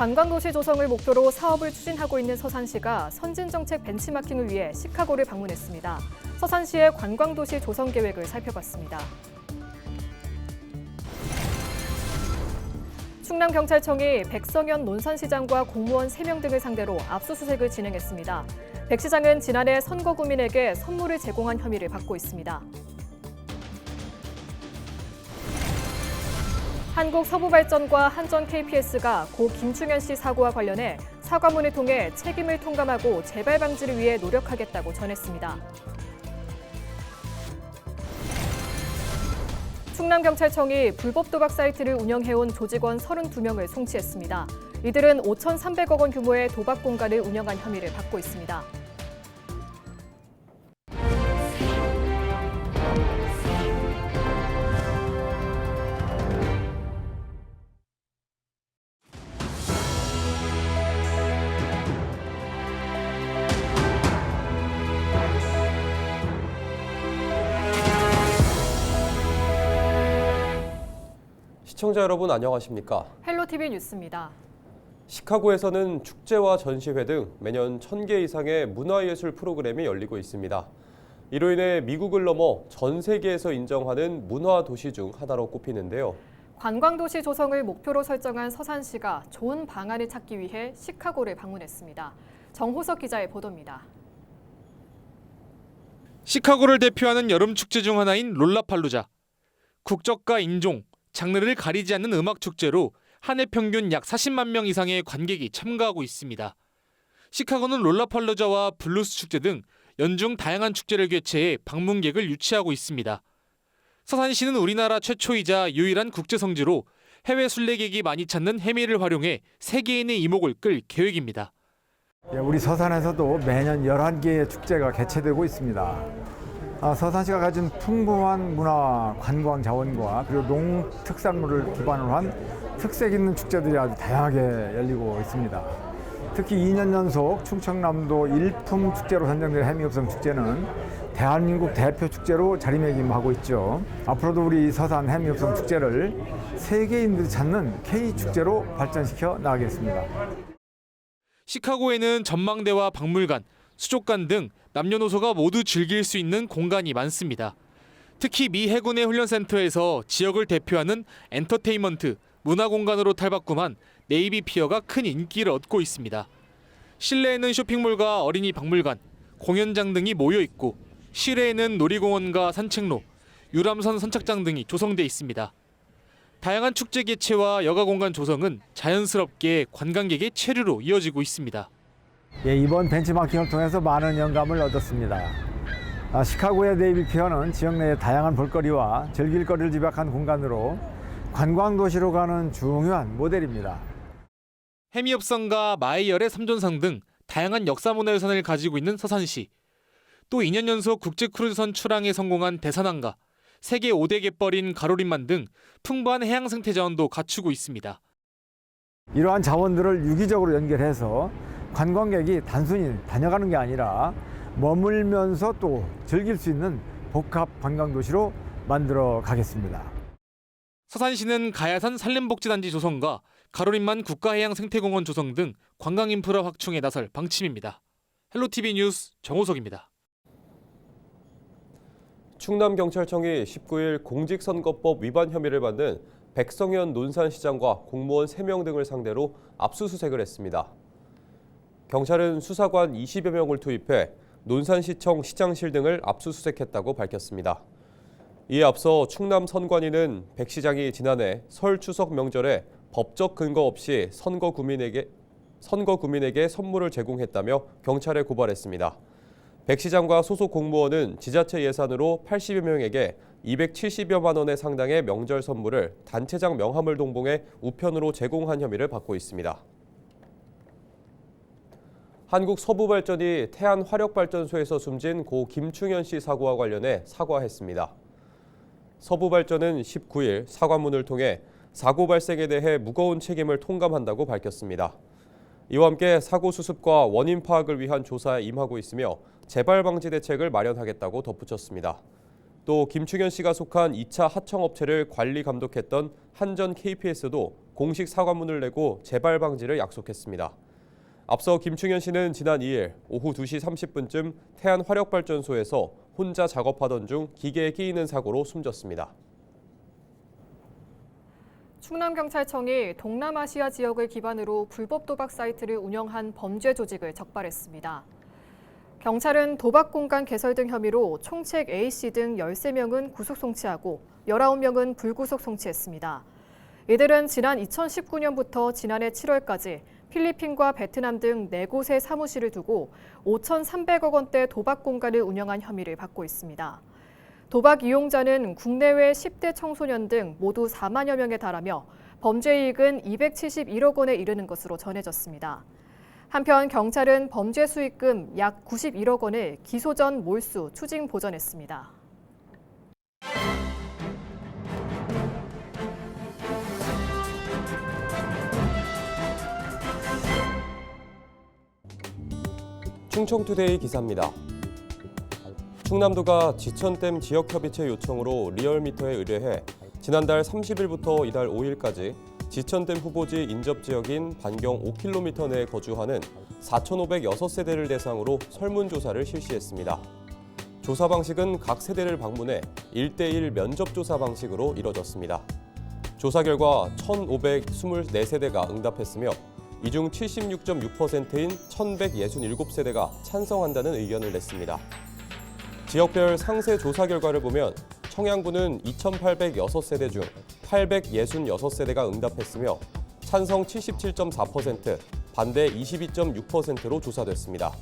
관광도시 조성을 목표로 사업을 추진하고 있는 서산시가 선진정책 벤치마킹을 위해 시카고를 방문했습니다. 서산시의 관광도시 조성 계획을 살펴봤습니다. 충남경찰청이 백성현 논산시장과 공무원 3명 등을 상대로 압수수색을 진행했습니다. 백 시장은 지난해 선거구민에게 선물을 제공한 혐의를 받고 있습니다. 한국서부발전과 한전 KPS가 고 김충현 씨 사고와 관련해 사과문을 통해 책임을 통감하고 재발 방지를 위해 노력하겠다고 전했습니다. 충남경찰청이 불법 도박 사이트를 운영해온 조직원 32명을 송치했습니다. 이들은 5,300억 원 규모의 도박 공간을 운영한 혐의를 받고 있습니다. 시청자 여러분 안녕하십니까? 헬로티비 뉴스입니다. 시카고에서는 축제와 전시회 등 매년 1,000개 이상의 문화예술 프로그램이 열리고 있습니다. 이로 인해 미국을 넘어 전 세계에서 인정하는 문화도시 중 하나로 꼽히는데요. 관광도시 조성을 목표로 설정한 서산시가 좋은 방안을 찾기 위해 시카고를 방문했습니다. 정호석 기자의 보도입니다. 시카고를 대표하는 여름 축제 중 하나인 롤라팔루자. 국적과 인종, 장르를 가리지 않는 음악 축제로 한 해 평균 약 40만 명 이상의 관객이 참가하고 있습니다. 시카고는 롤라팔루자와 블루스 축제 등 연중 다양한 축제를 개최해 방문객을 유치하고 있습니다. 서산시는 우리나라 최초이자 유일한 국제 성지로 해외 순례객이 많이 찾는 해밀을 활용해 세계인의 이목을 끌 계획입니다. 우리 서산에서도 매년 11개의 축제가 개최되고 있습니다. 서산시가 가진 풍부한 문화 관광 자원과 그리고 농특산물을 기반으로 한 특색 있는 축제들이 아주 다양하게 열리고 있습니다. 특히 2년 연속 충청남도 일품 축제로 선정된 해미읍성 축제는 대한민국 대표 축제로 자리매김하고 있죠. 앞으로도 우리 서산 해미읍성 축제를 세계인들이 찾는 K축제로 발전시켜 나가겠습니다. 시카고에는 전망대와 박물관, 수족관 등 남녀노소가 모두 즐길 수 있는 공간이 많습니다. 특히 미 해군의 훈련센터에서 지역을 대표하는 엔터테인먼트, 문화공간으로 탈바꿈한 네이비 피어가 큰 인기를 얻고 있습니다. 실내에는 쇼핑몰과 어린이 박물관, 공연장 등이 모여 있고 실외에는 놀이공원과 산책로, 유람선 선착장 등이 조성돼 있습니다. 다양한 축제 개최와 여가 공간 조성은 자연스럽게 관광객의 체류로 이어지고 있습니다. 이번 벤치마킹을 통해서 많은 영감을 얻었습니다. 시카고의 네이비 피어는 지역 내의 다양한 볼거리와 즐길 거리를 집약한 공간으로 관광도시로 가는 중요한 모델입니다. 해미업성과 마이열의 3존상 등 다양한 역사문화유산을 가지고 있는 서산시. 또 2년 연속 국제크루즈선 출항에 성공한 대산항가, 세계 5대 갯벌인 가로림만 등 풍부한 해양 생태 자원도 갖추고 있습니다. 이러한 자원들을 유기적으로 연결해서 관광객이 단순히 다녀가는 게 아니라 머물면서 또 즐길 수 있는 복합 관광도시로 만들어 가겠습니다. 서산시는 가야산 산림복지단지 조성과 가로림만 국가해양생태공원 조성 등 관광인프라 확충에 나설 방침입니다. 헬로티비 뉴스 정호석입니다. 충남경찰청이 19일 공직선거법 위반 혐의를 받는 백성현 논산시장과 공무원 3명 등을 상대로 압수수색을 했습니다. 경찰은 수사관 20여 명을 투입해 논산시청 시장실 등을 압수수색했다고 밝혔습니다. 이에 앞서 충남 선관위는 백 시장이 지난해 설 추석 명절에 법적 근거 없이 선거구민에게 선물을 제공했다며 경찰에 고발했습니다. 백 시장과 소속 공무원은 지자체 예산으로 80여 명에게 270여만 원의 상당의 명절 선물을 단체장 명함을 동봉해 우편으로 제공한 혐의를 받고 있습니다. 한국서부발전이 태안화력발전소에서 숨진 고 김충현 씨 사고와 관련해 사과했습니다. 서부발전은 19일 사과문을 통해 사고 발생에 대해 무거운 책임을 통감한다고 밝혔습니다. 이와 함께 사고 수습과 원인 파악을 위한 조사에 임하고 있으며 재발 방지 대책을 마련하겠다고 덧붙였습니다. 또 김충현 씨가 속한 2차 하청업체를 관리 감독했던 한전 KPS도 공식 사과문을 내고 재발 방지를 약속했습니다. 앞서 김충현 씨는 지난 2일 오후 2시 30분쯤 태안 화력발전소에서 혼자 작업하던 중 기계에 끼이는 사고로 숨졌습니다. 충남경찰청이 동남아시아 지역을 기반으로 불법 도박 사이트를 운영한 범죄 조직을 적발했습니다. 경찰은 도박 공간 개설 등 혐의로 총책 A씨 등 13명은 구속 송치하고 19명은 불구속 송치했습니다. 이들은 지난 2019년부터 지난해 7월까지 필리핀과 베트남 등 4곳의 사무실을 두고 5,300억 원대 도박 공간을 운영한 혐의를 받고 있습니다. 도박 이용자는 국내외 10대 청소년 등 모두 4만여 명에 달하며 범죄 이익은 271억 원에 이르는 것으로 전해졌습니다. 한편 경찰은 범죄 수익금 약 91억 원을 기소 전 몰수, 추징 보전했습니다. 충청투데이 기사입니다. 충남도가 지천댐 지역협의체 요청으로 리얼미터에 의뢰해 지난달 30일부터 이달 5일까지 지천댐 후보지 인접지역인 반경 5km 내에 거주하는 4,506세대를 대상으로 설문조사를 실시했습니다. 조사 방식은 각 세대를 방문해 1대1 면접조사 방식으로 이뤄졌습니다. 조사 결과 1,524세대가 응답했으며 이 중 76.6%인 1,167세대가 찬성한다는 의견을 냈습니다. 지역별 상세 조사 결과를 보면 청양군은 2,806세대 중 866세대가 응답했으며 찬성 77.4%, 반대 22.6%로 조사됐습니다.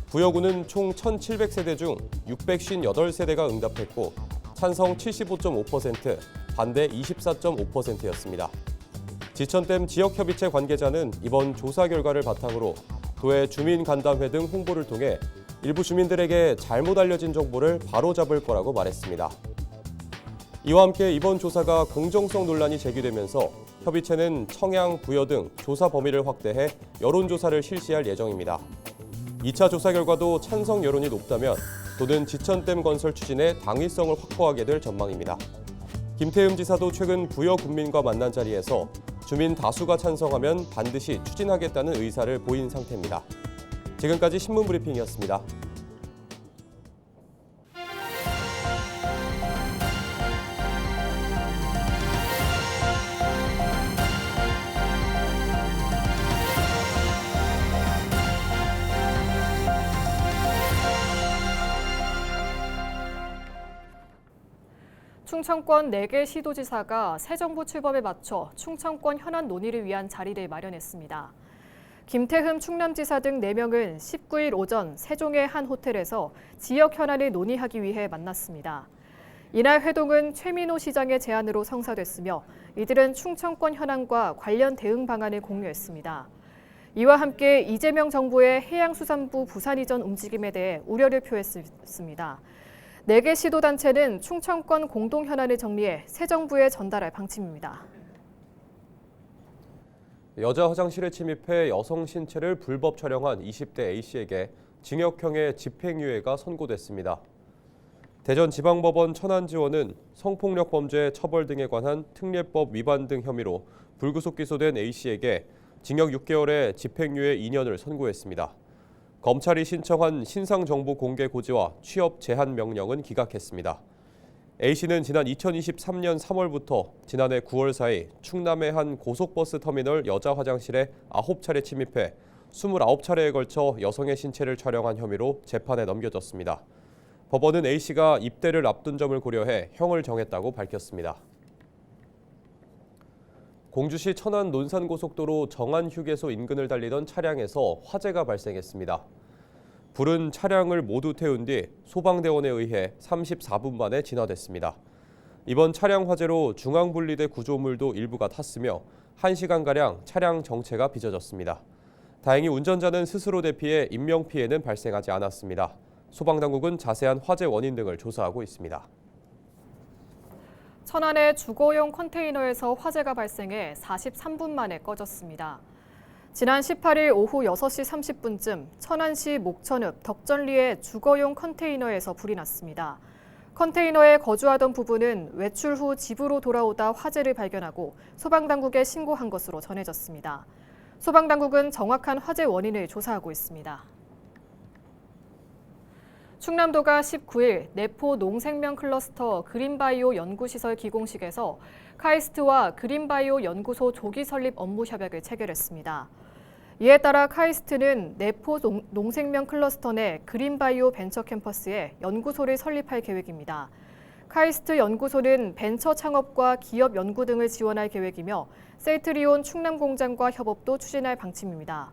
부여군은 총 1,700세대 중 658세대가 응답했고 찬성 75.5%, 반대 24.5%였습니다. 지천댐 지역협의체 관계자는 이번 조사 결과를 바탕으로 도의 주민간담회 등 홍보를 통해 일부 주민들에게 잘못 알려진 정보를 바로잡을 거라고 말했습니다. 이와 함께 이번 조사가 공정성 논란이 제기되면서 협의체는 청양, 부여 등 조사 범위를 확대해 여론조사를 실시할 예정입니다. 2차 조사 결과도 찬성 여론이 높다면 도는 지천댐 건설 추진에 당위성을 확보하게 될 전망입니다. 김태흠 지사도 최근 부여 군민과 만난 자리에서 주민 다수가 찬성하면 반드시 추진하겠다는 의사를 보인 상태입니다. 지금까지 신문브리핑이었습니다. 충청권 4개 시도지사가 새 정부 출범에 맞춰 충청권 현안 논의를 위한 자리를 마련했습니다. 김태흠 충남지사 등 4명은 19일 오전 세종의 한 호텔에서 지역 현안을 논의하기 위해 만났습니다. 이날 회동은 최민호 시장의 제안으로 성사됐으며 이들은 충청권 현안과 관련 대응 방안을 공유했습니다. 이와 함께 이재명 정부의 해양수산부 부산 이전 움직임에 대해 우려를 표했습니다. 4개 시도단체는 충청권 공동 현안을 정리해 새 정부에 전달할 방침입니다. 여자 화장실에 침입해 여성 신체를 불법 촬영한 20대 A씨에게 징역형의 집행유예가 선고됐습니다. 대전지방법원 천안지원은 성폭력 범죄 처벌 등에 관한 특례법 위반 등 혐의로 불구속 기소된 A씨에게 징역 6개월에 집행유예 2년을 선고했습니다. 검찰이 신청한 신상정보 공개 고지와 취업 제한 명령은 기각했습니다. A씨는 지난 2023년 3월부터 지난해 9월 사이 충남의 한 고속버스 터미널 여자 화장실에 9차례 침입해 29차례에 걸쳐 여성의 신체를 촬영한 혐의로 재판에 넘겨졌습니다. 법원은 A씨가 입대를 앞둔 점을 고려해 형을 정했다고 밝혔습니다. 공주시 천안 논산고속도로 정안휴게소 인근을 달리던 차량에서 화재가 발생했습니다. 불은 차량을 모두 태운 뒤 소방대원에 의해 34분 만에 진화됐습니다. 이번 차량 화재로 중앙분리대 구조물도 일부가 탔으며 1시간가량 차량 정체가 빚어졌습니다. 다행히 운전자는 스스로 대피해 인명피해는 발생하지 않았습니다. 소방당국은 자세한 화재 원인 등을 조사하고 있습니다. 천안의 주거용 컨테이너에서 화재가 발생해 43분 만에 꺼졌습니다. 지난 18일 오후 6시 30분쯤 천안시 목천읍 덕전리의 주거용 컨테이너에서 불이 났습니다. 컨테이너에 거주하던 부부는 외출 후 집으로 돌아오다 화재를 발견하고 소방당국에 신고한 것으로 전해졌습니다. 소방당국은 정확한 화재 원인을 조사하고 있습니다. 충남도가 19일 내포 농생명 클러스터 그린바이오 연구시설 기공식에서 카이스트와 그린바이오 연구소 조기 설립 업무 협약을 체결했습니다. 이에 따라 카이스트는 내포 농생명 클러스터 내 그린바이오 벤처 캠퍼스에 연구소를 설립할 계획입니다. 카이스트 연구소는 벤처 창업과 기업 연구 등을 지원할 계획이며 셀트리온 충남 공장과 협업도 추진할 방침입니다.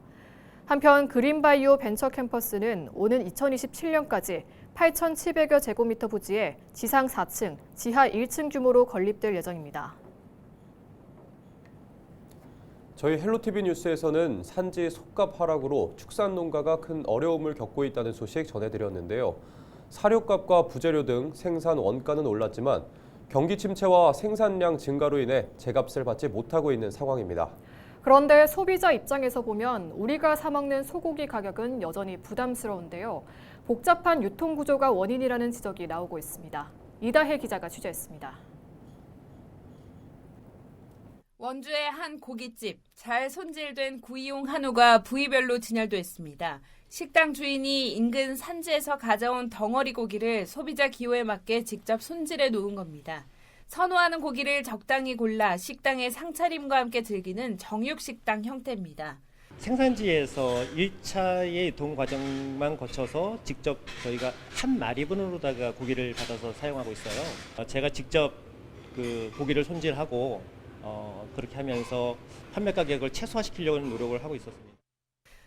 한편 그린바이오 벤처 캠퍼스는 오는 2027년까지 8,700여 제곱미터 부지에 지상 4층, 지하 1층 규모로 건립될 예정입니다. 저희 헬로티비 뉴스에서는 산지 속값 하락으로 축산 농가가 큰 어려움을 겪고 있다는 소식 전해드렸는데요. 사료값과 부재료 등 생산 원가는 올랐지만 경기 침체와 생산량 증가로 인해 제값을 받지 못하고 있는 상황입니다. 그런데 소비자 입장에서 보면 우리가 사 먹는 소고기 가격은 여전히 부담스러운데요. 복잡한 유통 구조가 원인이라는 지적이 나오고 있습니다. 이다혜 기자가 취재했습니다. 원주의 한 고깃집, 잘 손질된 구이용 한우가 부위별로 진열됐습니다. 식당 주인이 인근 산지에서 가져온 덩어리 고기를 소비자 기호에 맞게 직접 손질해 놓은 겁니다. 선호하는 고기를 적당히 골라 식당의 상차림과 함께 즐기는 정육식당 형태입니다. 생산지에서 1차의 유통 과정만 거쳐서 직접 저희가 한 마리분으로다가 고기를 받아서 사용하고 있어요. 제가 직접 그 고기를 손질하고 그렇게 하면서 판매 가격을 최소화시키려고 노력을 하고 있었습니다.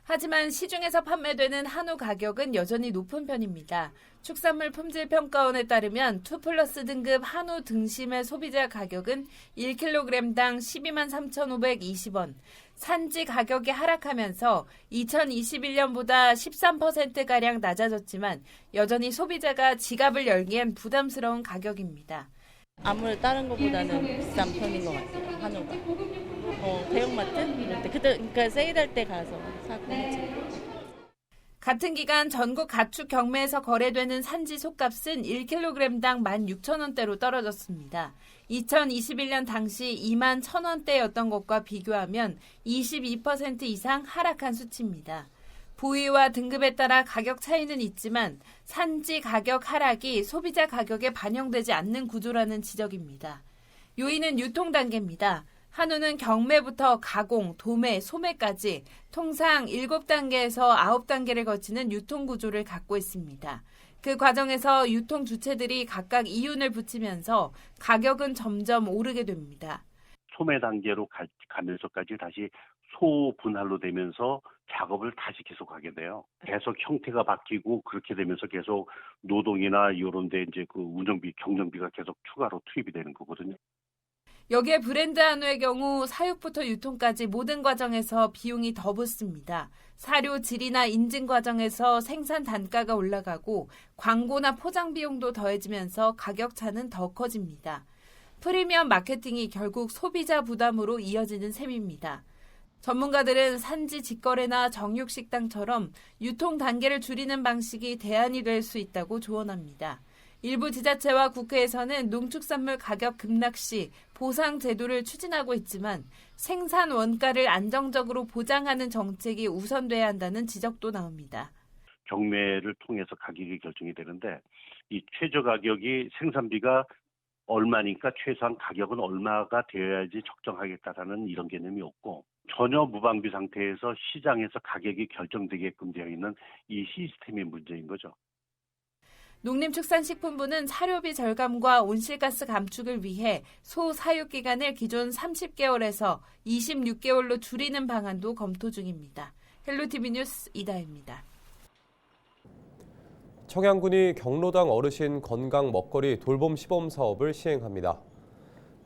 하지만 시중에서 판매되는 한우 가격은 여전히 높은 편입니다. 축산물 품질평가원에 따르면 2플러스 등급 한우 등심의 소비자 가격은 1kg당 12만 3,520원. 산지 가격이 하락하면서 2021년보다 13%가량 낮아졌지만 여전히 소비자가 지갑을 열기엔 부담스러운 가격입니다. 아무래도 다른 것보다는 비싼 편인 것 같아요, 한우가. 대형마트? 이럴 때. 그러니까 세일할 때 가서 사고 하지. 같은 기간 전국 가축 경매에서 거래되는 산지 속값은 1kg당 16,000원대로 떨어졌습니다. 2021년 당시 2만 1,000원대였던 것과 비교하면 22% 이상 하락한 수치입니다. 부위와 등급에 따라 가격 차이는 있지만 산지 가격 하락이 소비자 가격에 반영되지 않는 구조라는 지적입니다. 요인은 유통 단계입니다. 한우는 경매부터 가공, 도매, 소매까지 통상 7단계에서 9단계를 거치는 유통 구조를 갖고 있습니다. 그 과정에서 유통 주체들이 각각 이윤을 붙이면서 가격은 점점 오르게 됩니다. 소매 단계로 가면서까지 다시 소분할로 되면서 작업을 다시 계속하게 돼요. 계속 형태가 바뀌고 그렇게 되면서 계속 노동이나 이런 데 이제 그 운영비, 경정비가 계속 추가로 투입이 되는 거거든요. 여기에 브랜드 한우의 경우 사육부터 유통까지 모든 과정에서 비용이 더 붙습니다. 사료 질이나 인증 과정에서 생산 단가가 올라가고 광고나 포장 비용도 더해지면서 가격 차는 더 커집니다. 프리미엄 마케팅이 결국 소비자 부담으로 이어지는 셈입니다. 전문가들은 산지 직거래나 정육식당처럼 유통 단계를 줄이는 방식이 대안이 될 수 있다고 조언합니다. 일부 지자체와 국회에서는 농축산물 가격 급락 시 보상 제도를 추진하고 있지만 생산 원가를 안정적으로 보장하는 정책이 우선돼야 한다는 지적도 나옵니다. 경매를 통해서 가격이 결정이 되는데 이 최저 가격이 생산비가 얼마니까 최소한 가격은 얼마가 되어야지 적정하겠다라는 이런 개념이 없고 전혀 무방비 상태에서 시장에서 가격이 결정되게끔 되어 있는 이 시스템의 문제인 거죠. 농림축산식품부는 사료비 절감과 온실가스 감축을 위해 소 사육 기간을 기존 30개월에서 26개월로 줄이는 방안도 검토 중입니다. 헬로티비 뉴스 이다혜입니다. 청양군이 경로당 어르신 건강 먹거리 돌봄 시범 사업을 시행합니다.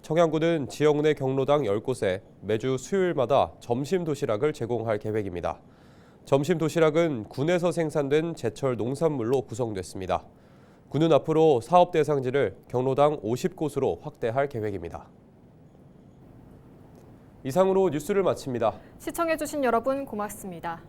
청양군은 지역 내 경로당 10곳에 매주 수요일마다 점심 도시락을 제공할 계획입니다. 점심 도시락은 군에서 생산된 제철 농산물로 구성됐습니다. 군은 앞으로 사업 대상지를 경로당 50곳으로 확대할 계획입니다. 이상으로 뉴스를 마칩니다. 시청해주신 여러분 고맙습니다.